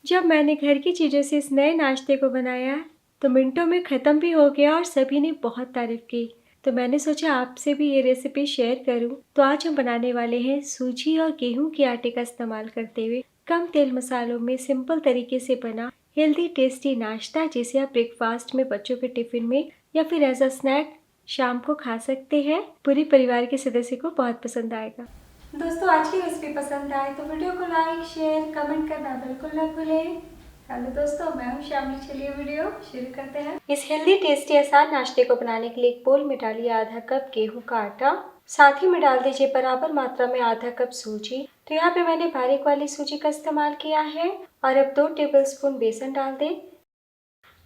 जब मैंने घर की चीज़ों से इस नए नाश्ते को बनाया तो मिनटों में ख़त्म भी हो गया और सभी ने बहुत तारीफ़ की। तो मैंने सोचा आपसे भी ये रेसिपी शेयर करूं। तो आज हम बनाने वाले हैं सूजी और गेहूं के आटे का इस्तेमाल करते हुए कम तेल मसालों में सिंपल तरीके से बना हेल्दी टेस्टी नाश्ता, जिसे आप ब्रेकफास्ट में, बच्चों के टिफ़िन में या फिर एज अ स्नैक शाम को खा सकते हैं। पूरी परिवार के सदस्य को बहुत पसंद आएगा। दोस्तों, आज की रेसिपी पसंद आए तो वीडियो को लाइक, शेयर, कमेंट करना बिल्कुल ना भूलें। हेलो दोस्तों, मैं हूं शामली। चलिए वीडियो शुरू करते हैं। इस हेल्दी टेस्टी आसान नाश्ते को बनाने के लिए एक बोल में डालिए आधा कप गेहूं का आटा। साथ ही में डाल दीजिए बराबर मात्रा में आधा कप सूजी। तो यहाँ पे मैंने बारीक वाली सूजी का इस्तेमाल किया है। और अब 2 टेबलस्पून बेसन डाल दें।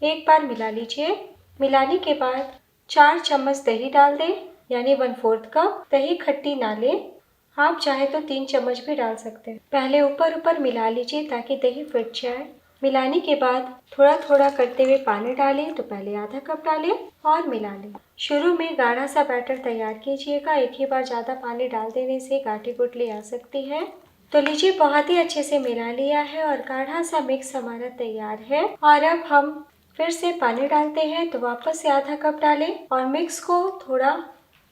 एक बार मिला लीजिए। मिलाने के बाद 4 चम्मच दही डाल दें, यानी 1/4 कप। दही खट्टी ना लें, आप चाहे तो 3 चम्मच भी डाल सकते हैं। पहले ऊपर मिला लीजिए ताकि दही फट जाए। मिलाने के बाद थोड़ा थोड़ा करते हुए पानी डालें। तो पहले आधा कप डालें और मिला लें। शुरू में गाढ़ा सा बैटर तैयार कीजिएगा। एक ही बार ज़्यादा पानी डाल देने से गांठें गुठली आ सकती है। तो लीजिए, बहुत ही अच्छे से मिला लिया है और गाढ़ा सा मिक्स हमारा तैयार है। और अब हम फिर से पानी डालते हैं। तो वापस से आधा कप डालें और मिक्स को थोड़ा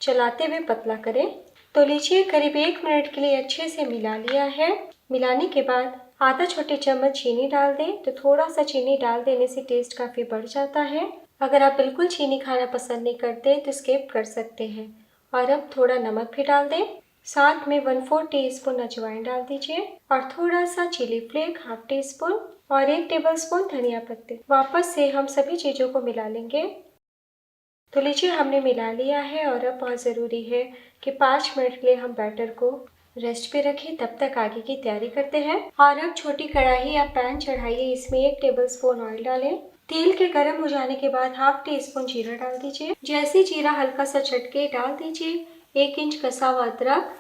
चलाते हुए पतला करें। तो लीजिए, करीब 1 मिनट के लिए अच्छे से मिला लिया है। मिलाने के बाद आधा छोटे चम्मच चीनी डाल दें। तो थोड़ा सा चीनी डाल देने से टेस्ट काफ़ी बढ़ जाता है। अगर आप बिल्कुल चीनी खाना पसंद नहीं करते तो स्किप कर सकते हैं। और अब थोड़ा नमक भी डाल दें। साथ में 1/4 टीस्पून अजवाइन डाल दीजिए और थोड़ा सा चिली फ्लेक ½ टीस्पून और 1 टेबलस्पून धनिया पत्ते। वापस से हम सभी चीज़ों को मिला लेंगे। तो लीजिए, हमने मिला लिया है और अब बहुत ज़रूरी है कि 5 मिनट के लिए हम बैटर को रेस्ट पे रखें। तब तक आगे की तैयारी करते हैं। और अब छोटी कढ़ाई या पैन चढ़ाइए, इसमें 1 टेबलस्पून ऑयल डालें। तेल के गर्म हो जाने के बाद ½ टीस्पून जीरा डाल दीजिए। जैसे जीरा हल्का सा चटके, डाल दीजिए 1 इंच कसा हुआ अदरक,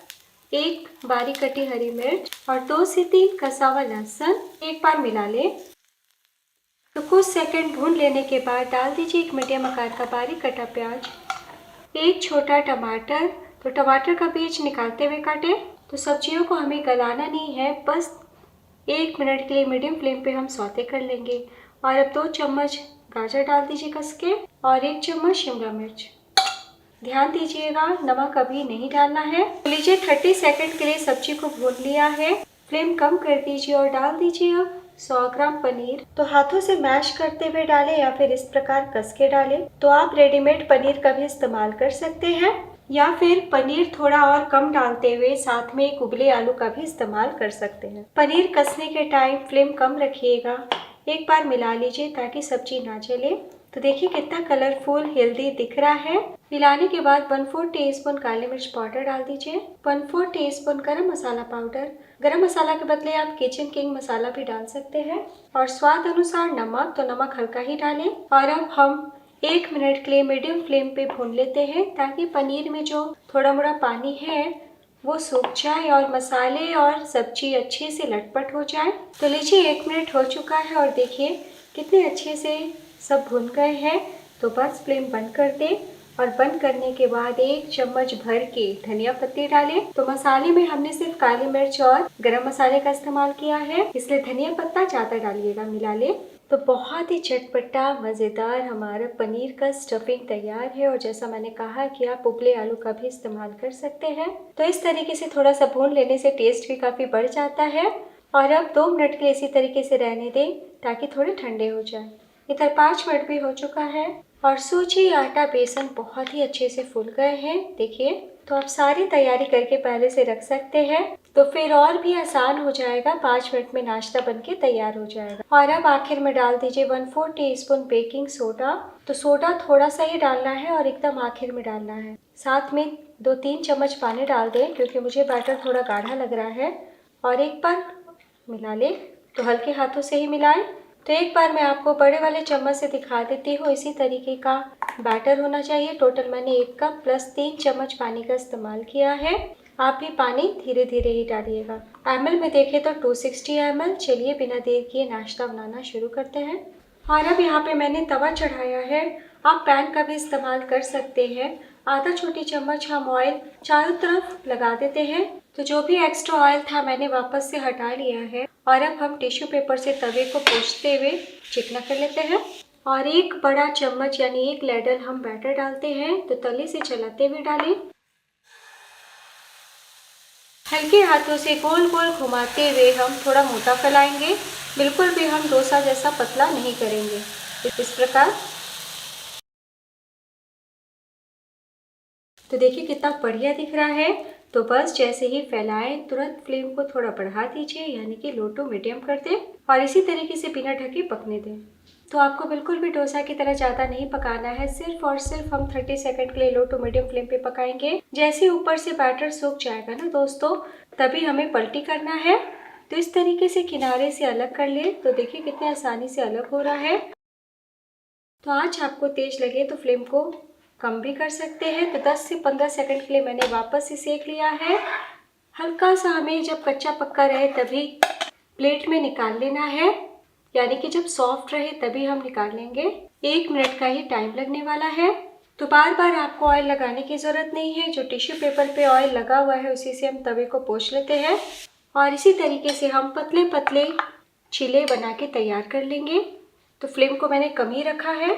1 बारीक कटी हरी मिर्च और 2 से 3 कसा हुआ लहसुन। एक बार मिला लें। तो कुछ सेकंड भून लेने के बाद डाल दीजिए 1 मीडियम आकार का बारीक कटा प्याज, 1 छोटा टमाटर। तो टमाटर का बीज निकालते हुए काटें। तो सब्जियों को हमें गलाना नहीं है, बस 1 मिनट के लिए मीडियम फ्लेम पे हम सौते कर लेंगे। और अब 2 चम्मच गाजर डाल दीजिए कस के और 1 चम्मच शिमला मिर्च। ध्यान दीजिएगा, नमक अभी नहीं डालना है। लीजिए, 30 सेकंड के लिए सब्जी को भून लिया है। फ्लेम कम कर दीजिए और डाल दीजिए 100 ग्राम पनीर। तो हाथों से मैश करते हुए डालें या फिर इस प्रकार कस के डालें। तो आप रेडीमेड पनीर का भी इस्तेमाल कर सकते हैं या फिर पनीर थोड़ा और कम डालते हुए साथ में एक उबले आलू का भी इस्तेमाल कर सकते हैं। पनीर कसने के टाइम फ्लेम कम रखिएगा। एक बार मिला लीजिए ताकि सब्जी ना जले। तो देखिए कितना कलरफुल हेल्दी दिख रहा है। मिलाने के बाद 1/4 टीस्पून काली मिर्च पाउडर डाल दीजिए, 1/4 टीस्पून गरम मसाला पाउडर। गरम मसाला के बदले आप किचन किंग मसाला भी डाल सकते हैं। और स्वाद अनुसार नमक, तो नमक हल्का ही डालें। और अब हम 1 मिनट के लिए मीडियम फ्लेम पे भून लेते हैं ताकि पनीर में जो थोड़ा मोड़ा पानी है वो सूख जाए और मसाले और सब्जी अच्छे से लटपट हो जाए। तो लीजिए, 1 मिनट हो चुका है और देखिए कितने अच्छे से सब भुन गए हैं। तो बस फ्लेम बंद कर दें और बंद करने के बाद 1 चम्मच भर के धनिया पत्ती डालें। तो मसाले में हमने सिर्फ काली मिर्च और गरम मसाले का इस्तेमाल किया है, इसलिए धनिया पत्ता ज़्यादा डालिएगा। मिला लें। तो बहुत ही चटपटा मज़ेदार हमारा पनीर का स्टफिंग तैयार है। और जैसा मैंने कहा कि आप उबले आलू का भी इस्तेमाल कर सकते हैं। तो इस तरीके से थोड़ा सा भून लेने से टेस्ट भी काफ़ी बढ़ जाता है। और अब 2 मिनट के लिए इसी तरीके से रहने दें ताकि थोड़े ठंडे हो जाए। इधर 5 मिनट भी हो चुका है और सूजी, आटा, बेसन बहुत ही अच्छे से फूल गए हैं। देखिए, तो आप सारी तैयारी करके पहले से रख सकते हैं। तो फिर और भी आसान हो जाएगा, 5 मिनट में नाश्ता बनके तैयार हो जाएगा। और अब आखिर में डाल दीजिए 1/4 टीस्पून बेकिंग सोडा। तो सोडा थोड़ा सा ही डालना है और एकदम आखिर में डालना है। साथ में 2-3 चम्मच पानी डाल दें क्योंकि मुझे बैटर थोड़ा गाढ़ा लग रहा है। और एक बार मिला लें। तो हल्के हाथों से ही मिलाएं। तो एक बार मैं आपको बड़े वाले चम्मच से दिखा देती हूँ। इसी तरीके का बैटर होना चाहिए। टोटल मैंने 1 कप प्लस 3 चम्मच पानी का इस्तेमाल किया है। आप भी पानी धीरे धीरे ही डालिएगा। ml में देखें तो 260 ml। चलिए, बिना देर किए नाश्ता बनाना शुरू करते हैं। और अब यहाँ पे मैंने तवा चढ़ाया है। आप पैन का भी इस्तेमाल कर सकते हैं। आधा छोटी चम्मच हम ऑयल चारों तरफ लगा देते हैं। तो जो भी एक्स्ट्रा ऑयल था मैंने वापस से हटा लिया है और अब हम टिश्यू पेपर से तवे को पोंछते हुए चिकना कर लेते हैं और एक बड़ा चम्मच यानी एक लैडल हम बैटर डालते हैं। तो तले से चलाते हुए डालें। हल्के हाथों से गोल गोल घुमाते हुए हम थोड़ा मोटा फैलाएंगे। बिल्कुल भी हम डोसा जैसा पतला नहीं करेंगे। इस प्रकार। तो देखिए कितना बढ़िया दिख रहा है। तो बस जैसे ही फैलाएं तुरंत फ्लेम को थोड़ा बढ़ा दीजिए यानी कि लो टू मीडियम कर दें और इसी तरीके से बिना ढके पकने दें। तो आपको बिल्कुल भी डोसा की तरह ज़्यादा नहीं पकाना है, सिर्फ और सिर्फ हम 30 सेकंड के लिए लो टू मीडियम फ्लेम पे पकाएंगे। जैसे ऊपर से बैटर सूख जाएगा ना दोस्तों, तभी हमें पलटी करना है। तो इस तरीके से किनारे से अलग कर ले। तो देखिए कितने आसानी से अलग हो रहा है। तो आज आपको तेज लगे तो फ्लेम को कम भी कर सकते हैं। तो 10 से 15 सेकंड के लिए मैंने वापस से सेक लिया है। हल्का सा हमें जब कच्चा पक्का रहे तभी प्लेट में निकाल लेना है, यानी कि जब सॉफ्ट रहे तभी हम निकाल लेंगे। 1 मिनट का ही टाइम लगने वाला है। तो बार बार आपको ऑयल लगाने की ज़रूरत नहीं है। जो टिश्यू पेपर पे ऑयल लगा हुआ है उसी से हम तवे को पोंछ लेते हैं और इसी तरीके से हम पतले पतले चीले बना के तैयार कर लेंगे। तो फ्लेम को मैंने कम ही रखा है।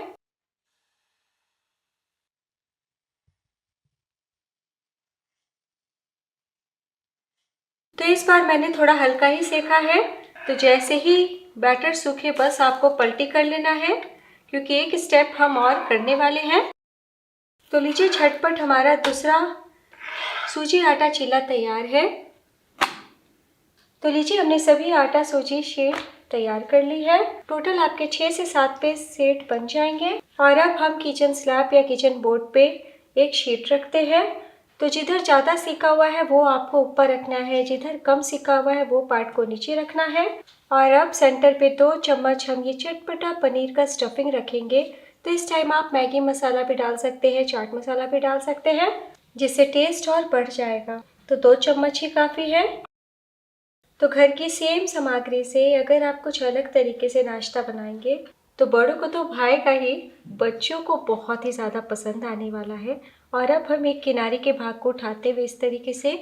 तो इस बार मैंने थोड़ा हल्का ही सेका है। तो जैसे ही बैटर सूखे बस आपको पलटी कर लेना है, क्योंकि एक स्टेप हम और करने वाले हैं। तो लीजिए झटपट हमारा दूसरा सूजी आटा चीला तैयार है। तो लीजिए हमने सभी आटा सूजी शीट तैयार कर ली है। टोटल आपके 6 से 7 पे सेट बन जाएंगे। और अब हम किचन स्लैब या किचन बोर्ड पे एक शीट रखते हैं। तो जिधर ज़्यादा सिका हुआ है वो आपको ऊपर रखना है, जिधर कम सिका हुआ है वो पार्ट को नीचे रखना है। और अब सेंटर पे 2 चम्मच हम ये चटपटा पनीर का स्टफिंग रखेंगे। तो इस टाइम आप मैगी मसाला भी डाल सकते हैं, चाट मसाला भी डाल सकते हैं, जिससे टेस्ट और बढ़ जाएगा। तो 2 चम्मच ही काफ़ी है। तो घर की सेम सामग्री से अगर आप कुछ अलग तरीके से नाश्ता बनाएंगे तो बड़ों को तो भाएगा ही, बच्चों को बहुत ही ज़्यादा पसंद आने वाला है। और अब हम एक किनारे के भाग को उठाते हुए इस तरीके से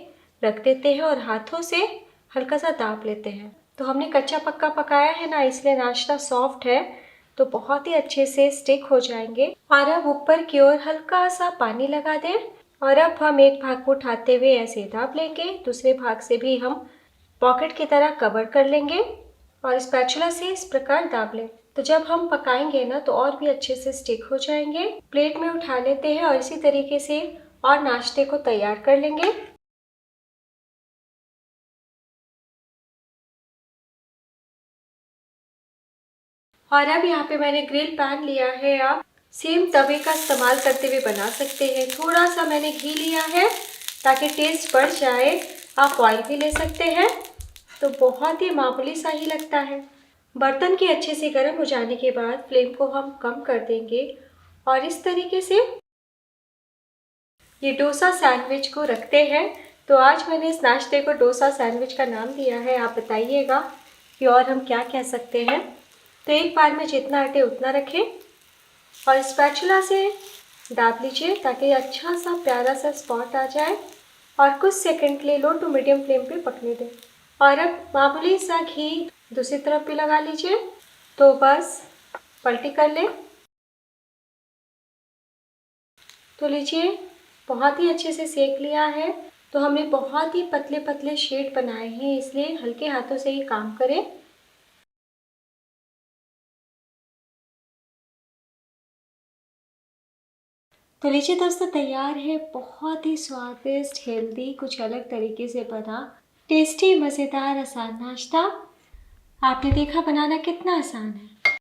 रख देते हैं और हाथों से हल्का सा दाब लेते हैं। तो हमने कच्चा पक्का पकाया है ना, इसलिए नाश्ता सॉफ्ट है, तो बहुत ही अच्छे से स्टिक हो जाएंगे। और अब ऊपर की ओर हल्का सा पानी लगा दें और अब हम एक भाग को उठाते हुए ऐसे दाब लेंगे, दूसरे भाग से भी हम पॉकेट की तरह कवर कर लेंगे और स्पैचुला से इस प्रकार दाब लें। तो जब हम पकाएंगे ना तो और भी अच्छे से स्टिक हो जाएंगे। प्लेट में उठा लेते हैं और इसी तरीके से और नाश्ते को तैयार कर लेंगे। और अब यहाँ पे मैंने ग्रिल पैन लिया है। आप सेम तवे का इस्तेमाल करते हुए बना सकते हैं। थोड़ा सा मैंने घी लिया है ताकि टेस्ट बढ़ जाए। आप ऑयल भी ले सकते हैं। तो बहुत ही मामूली सा ही लगता है। बर्तन के अच्छे से गर्म हो जाने के बाद फ्लेम को हम कम कर देंगे और इस तरीके से ये डोसा सैंडविच को रखते हैं। तो आज मैंने इस नाश्ते को डोसा सैंडविच का नाम दिया है। आप बताइएगा कि और हम क्या कह सकते हैं। तो एक बार में जितना अटे उतना रखें और स्पैचुला से दाब लीजिए ताकि अच्छा सा प्यारा सा स्पॉट आ जाए और कुछ सेकंड के लिए लो टू मीडियम फ्लेम पे पकने दें। और अब मामूली सा घी दूसरी तरफ भी लगा लीजिए। तो बस पलटी कर लें। तो लीजिए बहुत ही अच्छे से सेक लिया है। तो हमने बहुत ही पतले पतले शेड बनाए हैं, इसलिए हल्के हाथों से ही काम करें। तो लीजिए दोस्तों तैयार है बहुत ही स्वादिष्ट, हेल्दी, कुछ अलग तरीके से बना टेस्टी मज़ेदार आसान नाश्ता। आपने देखा बनाना कितना आसान है।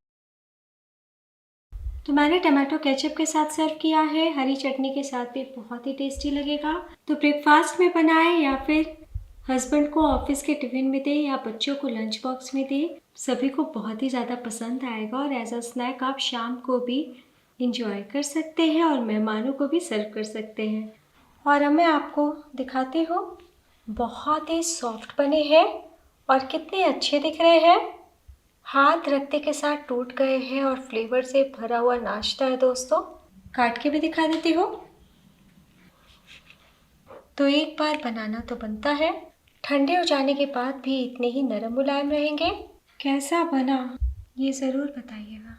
तो मैंने टमाटो केचप के साथ सर्व किया है, हरी चटनी के साथ भी बहुत ही टेस्टी लगेगा। तो ब्रेकफास्ट में बनाएं या फिर हस्बैंड को ऑफिस के टिफिन में दें या बच्चों को लंच बॉक्स में दें, सभी को बहुत ही ज़्यादा पसंद आएगा। और एज अ स्नैक आप शाम को भी इंजॉय कर सकते हैं और मेहमानों को भी सर्व कर सकते हैं। और अब मैं आपको दिखाती हूँ, बहुत ही सॉफ्ट बने हैं और कितने अच्छे दिख रहे हैं। हाथ रखते के साथ टूट गए हैं और फ्लेवर से भरा हुआ नाश्ता है दोस्तों। काट के भी दिखा देती हूँ। तो एक बार बनाना तो बनता है। ठंडे हो जाने के बाद भी इतने ही नरम मुलायम रहेंगे। कैसा बना ये ज़रूर बताइएगा।